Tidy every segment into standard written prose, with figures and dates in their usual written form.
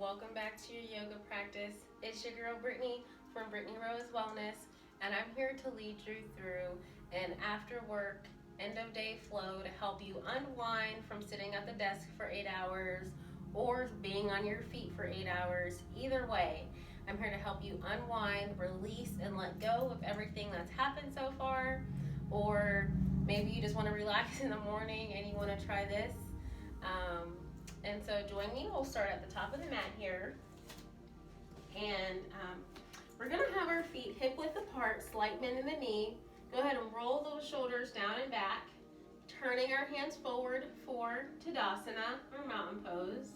Welcome back to your yoga practice. It's your girl Brittany from Brittany Rose Wellness, and I'm here to lead you through an after work, end of day flow to help you unwind from sitting at the desk for 8 hours or being on your feet for 8 hours. Either way, I'm here to help you unwind, release, and let go of everything that's happened so far, or maybe you just want to relax in the morning and you want to try this. And so join me. We'll start at the top of the mat here. And we're going to have our feet hip width apart, slight bend in the knee. Go ahead and roll those shoulders down and back, turning our hands forward for Tadasana, or mountain pose.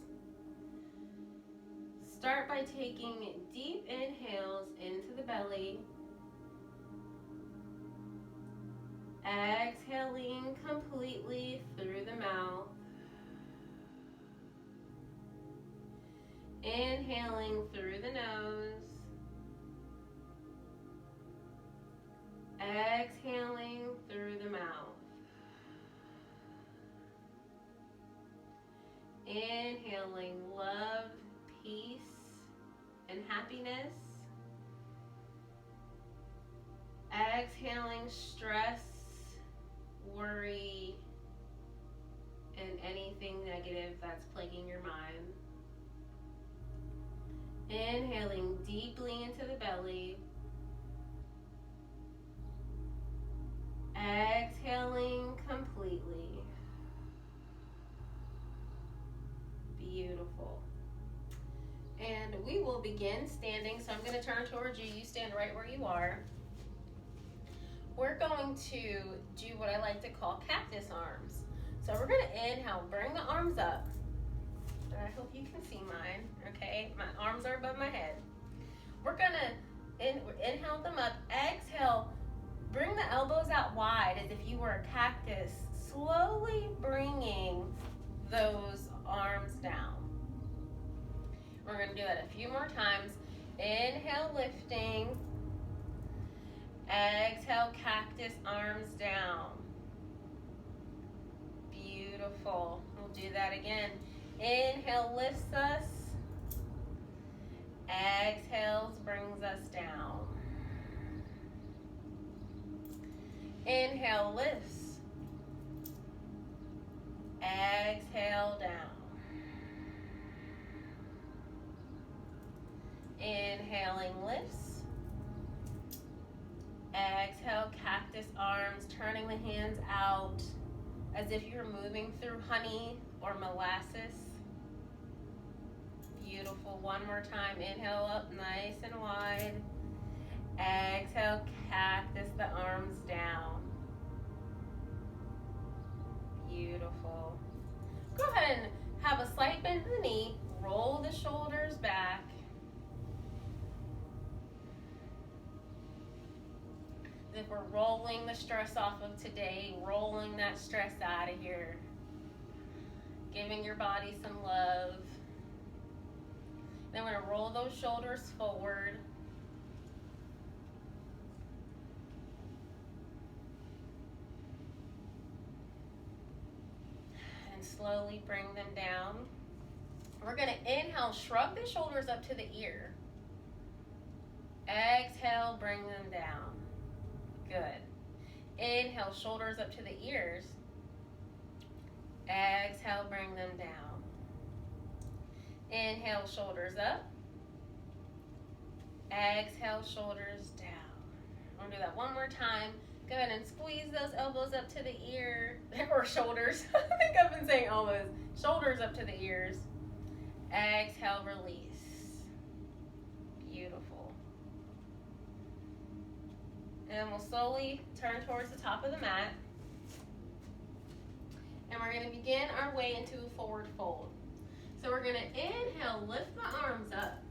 Start by taking deep inhales into the belly. Exhaling completely through the mouth. Inhaling through the nose. Exhaling through the mouth. Inhaling love, peace, and happiness. Exhaling stress, worry, and anything negative that's plaguing your mind. Inhaling deeply into the belly. Exhaling completely. Beautiful. And we will begin standing. So I'm going to turn towards you. You stand right where you are. We're going to do what I like to call cactus arms. So we're going to inhale, bring the arms up. I hope you can see mine, okay? My arms are above my head. We're gonna inhale them up, exhale, bring the elbows out wide as if you were a cactus, slowly bringing those arms down. We're gonna do that a few more times. Inhale, lifting. Exhale, cactus, arms down. Beautiful. We'll do that again. Inhale lifts us. Exhales brings us down. Inhale lifts. Exhale down. Inhaling lifts. Exhale, cactus arms, turning the hands out as if you're moving through honey or molasses. Beautiful. One more time. Inhale up nice and wide. Exhale, cactus the arms down. Beautiful. Go ahead and have a slight bend in the knee. Roll the shoulders back. As if we're rolling the stress off of today, rolling that stress out of here. Giving your body some love. Then we're going to roll those shoulders forward. And slowly bring them down. We're going to inhale, shrug the shoulders up to the ear. Exhale, bring them down. Good. Inhale, shoulders up to the ears. Exhale, bring them down. Inhale, shoulders up. Exhale, shoulders down. I'm gonna do that one more time. Go ahead and squeeze those elbows up to the ear, or shoulders. I think I've been saying elbows. Shoulders up to the ears. Exhale, release. Beautiful. And we'll slowly turn towards the top of the mat. And we're going to begin our way into a forward fold. So we're going to inhale, lift the arms up.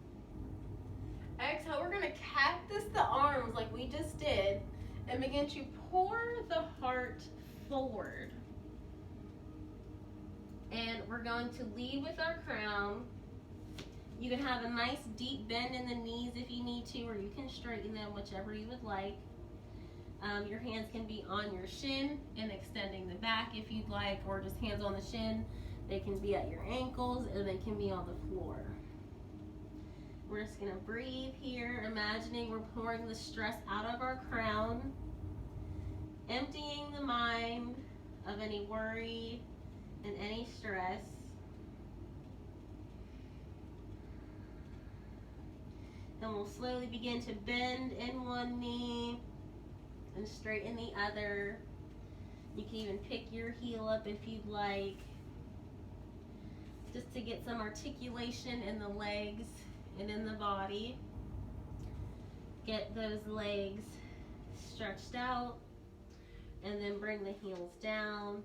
Exhale, we're going to cactus the arms like we just did and begin to pour the heart forward. And we're going to lead with our crown. You can have a nice deep bend in the knees if you need to, or you can straighten them, whichever you would like. Your hands can be on your shin and extending the back if you'd like, or just hands on the shin. They can be at your ankles or they can be on the floor. We're just gonna breathe here, imagining we're pouring the stress out of our crown, emptying the mind of any worry and any stress. Then we'll slowly begin to bend in one knee and straighten the other. You can even pick your heel up if you'd like, just to get some articulation in the legs and in the body. Get those legs stretched out, and then bring the heels down.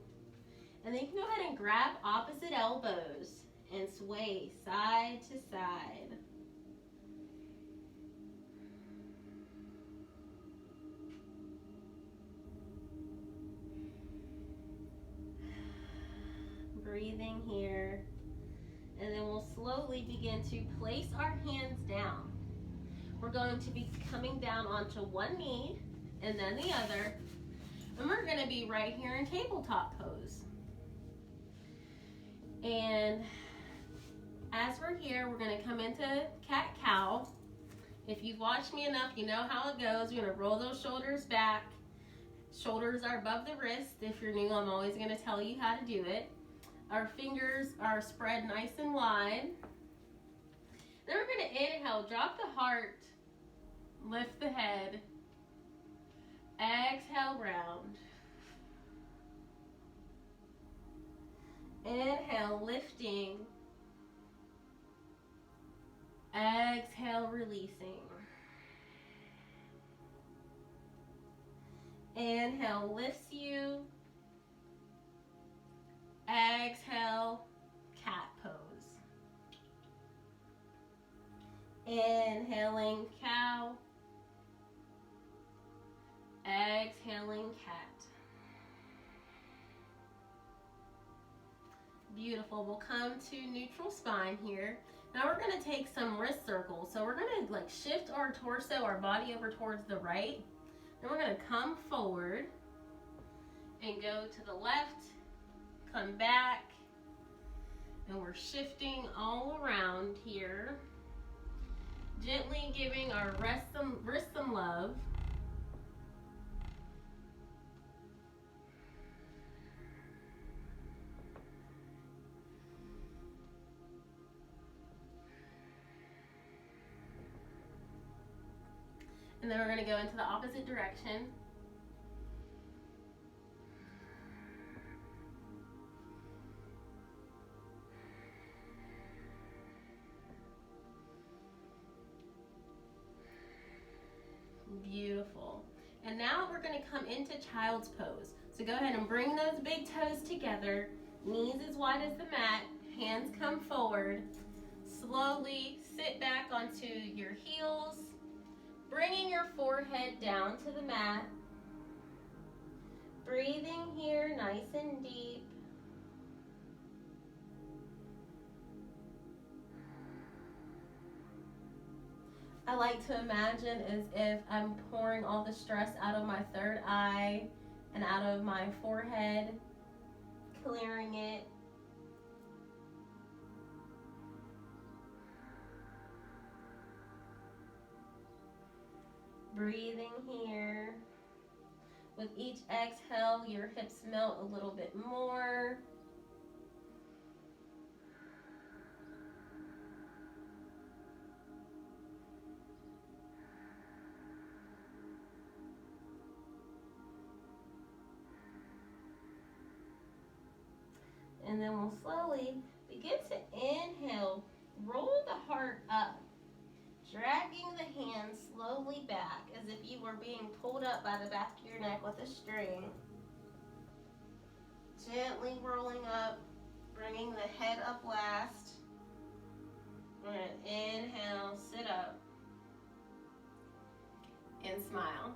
And then you can go ahead and grab opposite elbows and sway side to side. Breathing here, and then we'll slowly begin to place our hands down. We're going to be coming down onto one knee and then the other, and we're going to be right here in tabletop pose. And as we're here, we're going to come into cat-cow. If you've watched me enough, you know how it goes. You're going to roll those shoulders back. Shoulders are above the wrist. If you're new, I'm always going to tell you how to do it. Our fingers are spread nice and wide. Then we're going to inhale, drop the heart, lift the head. Exhale, round. Inhale, lifting. Exhale, releasing. Inhale, lifts you. Exhale, cat pose. Inhaling, cow. Exhaling, cat. Beautiful. We'll come to neutral spine here. Now we're going to take some wrist circles. So we're going to like shift our torso, our body over towards the right. Then we're going to come forward and go to the left, come back, and we're shifting all around here. Gently giving our wrist some love. And then we're going to go into the opposite direction. Beautiful. And now we're going to come into child's pose. So go ahead and bring those big toes together, knees as wide as the mat, hands come forward. Slowly sit back onto your heels, bringing your forehead down to the mat. Breathing here nice and deep. I like to imagine as if I'm pouring all the stress out of my third eye and out of my forehead, clearing it. Breathing here. With each exhale, your hips melt a little bit more. And then we'll slowly begin to inhale, roll the heart up, dragging the hands slowly back as if you were being pulled up by the back of your neck with a string. Gently rolling up, bringing the head up last. We're going to inhale, sit up, and smile.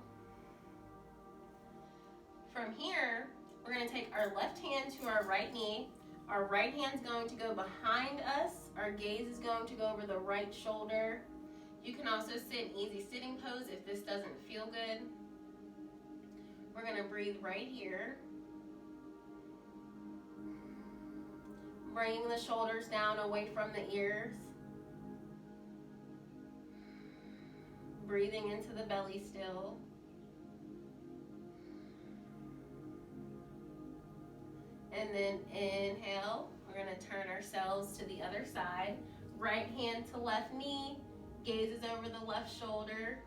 From here, we're going to take our left hand to our right knee. Our right hand's going to go behind us. Our gaze is going to go over the right shoulder. You can also sit in easy sitting pose if this doesn't feel good. We're going to breathe right here. Bringing the shoulders down away from the ears. Breathing into the belly still. And then inhale. We're going to turn ourselves to the other side. Right hand to left knee, gazes over the left shoulder,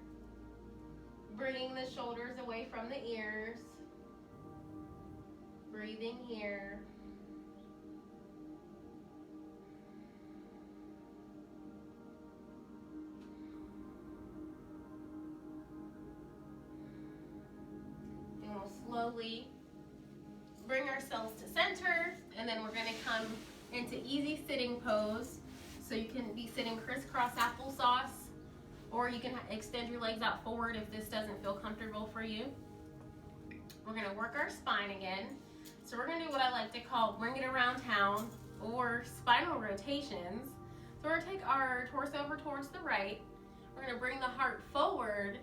bringing the shoulders away from the ears. Breathing here. And we'll slowly bring ourselves to center, and then we're going to come into easy sitting pose. So you can be sitting crisscross applesauce, or you can extend your legs out forward if this doesn't feel comfortable for you. We're going to work our spine again. So we're going to do what I like to call bring it around town, or spinal rotations. So we're going to take our torso over towards the right. We're going to bring the heart forward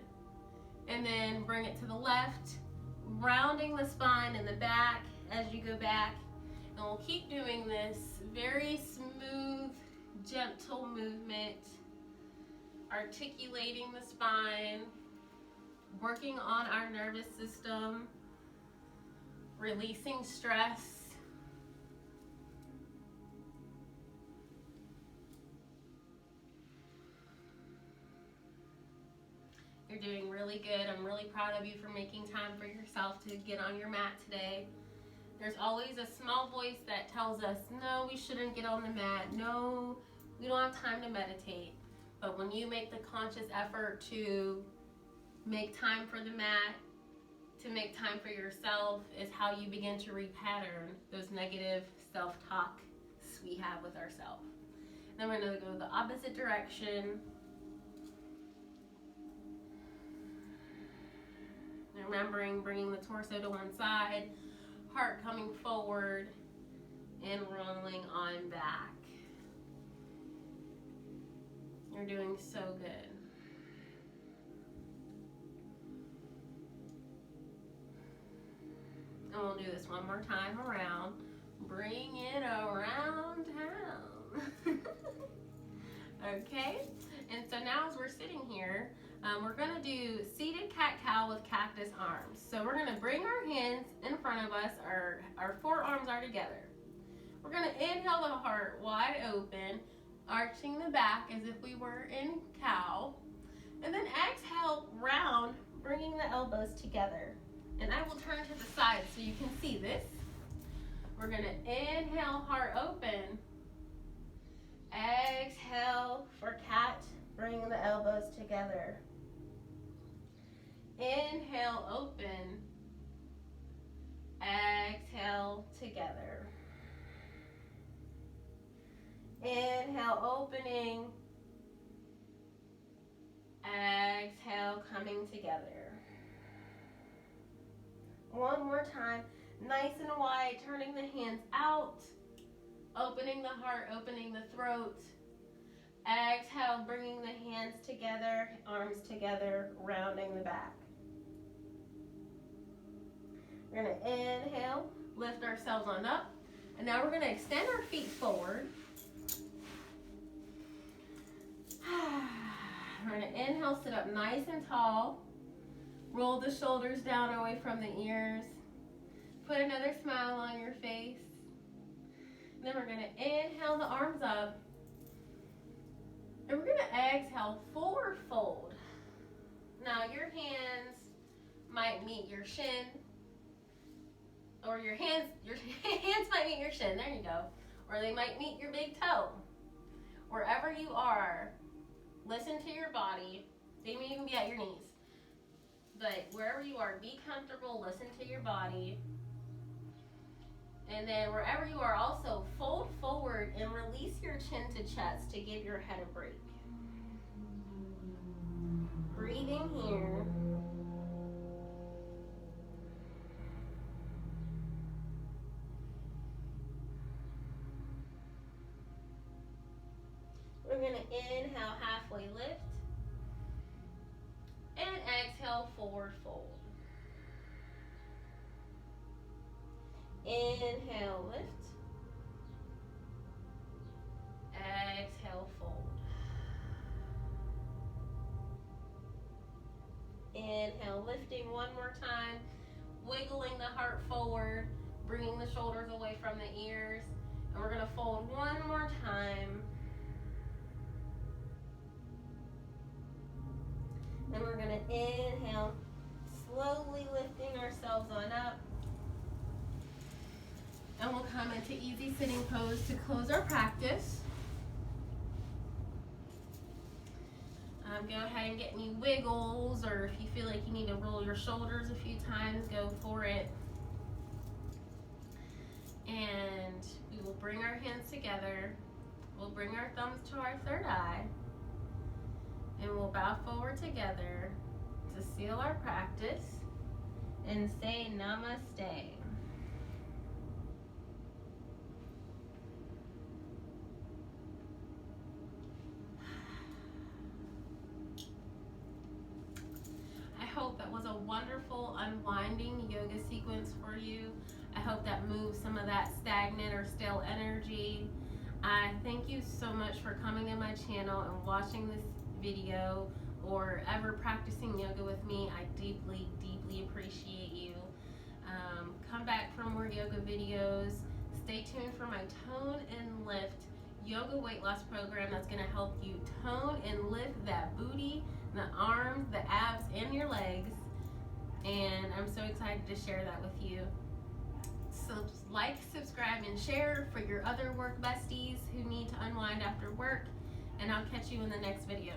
and then bring it to the left, rounding the spine in the back as you go back. And we'll keep doing this very smooth, gentle movement, articulating the spine, working on our nervous system, releasing stress. You're doing really good. I'm really proud of you for making time for yourself to get on your mat today. There's always a small voice that tells us, no, we shouldn't get on the mat. No, we don't have time to meditate. But when you make the conscious effort to make time for the mat, to make time for yourself, is how you begin to repattern those negative self-talks we have with ourselves. Then we're going to go the opposite direction. Remembering bringing the torso to one side, heart coming forward, and rolling on back. You're doing so good. And we'll do this one more time around. Bring it around town. Okay? And so now as we're sitting here, we're going to do seated cat-cow with cactus arms. So we're going to bring our hands in front of us. Our forearms are together. We're going to inhale the heart wide open, arching the back as if we were in cow. And then exhale, round, bringing the elbows together. And I will turn to the side so you can see this. We're going to inhale, heart open. Exhale for cat, bringing the elbows together. Inhale, open. Exhale, together. Inhale, opening. Exhale, coming together. One more time, nice and wide, turning the hands out, opening the heart, opening the throat. Exhale, bringing the hands together, arms together, rounding the back. We're going to inhale, lift ourselves on up, and now we're going to extend our feet forward. We're going to inhale, sit up nice and tall. Roll the shoulders down away from the ears. Put another smile on your face. And then we're going to inhale the arms up. And we're going to exhale, forward fold. Now your hands might meet your shin. Or your hands might meet your shin. There you go. Or they might meet your big toe. Wherever you are, listen to your body. They may even be at your knees. But wherever you are, be comfortable, listen to your body. And then wherever you are, also fold forward and release your chin to chest to give your head a break. Breathing here. We're going to inhale, halfway lift. And exhale, forward fold. Inhale, lift. Exhale, fold. Inhale, lifting one more time, wiggling the heart forward, bringing the shoulders away from the ears. And we're gonna fold one more time. Then we're gonna inhale, slowly lifting ourselves on up. And we'll come into easy sitting pose to close our practice. Go ahead and get any wiggles, or if you feel like you need to roll your shoulders a few times, go for it. And we will bring our hands together. We'll bring our thumbs to our third eye. And we'll bow forward together to seal our practice and say namaste. I hope that was a wonderful unwinding yoga sequence for you. I hope that moves some of that stagnant or stale energy. I thank you so much for coming to my channel and watching this video or ever practicing yoga with me. I deeply, deeply appreciate you. Come back for more yoga videos. Stay tuned for my Tone and Lift yoga weight loss program that's going to help you tone and lift that booty, the arms, the abs, and your legs. And I'm so excited to share that with you. So like, subscribe, and share for your other work besties who need to unwind after work. And I'll catch you in the next video.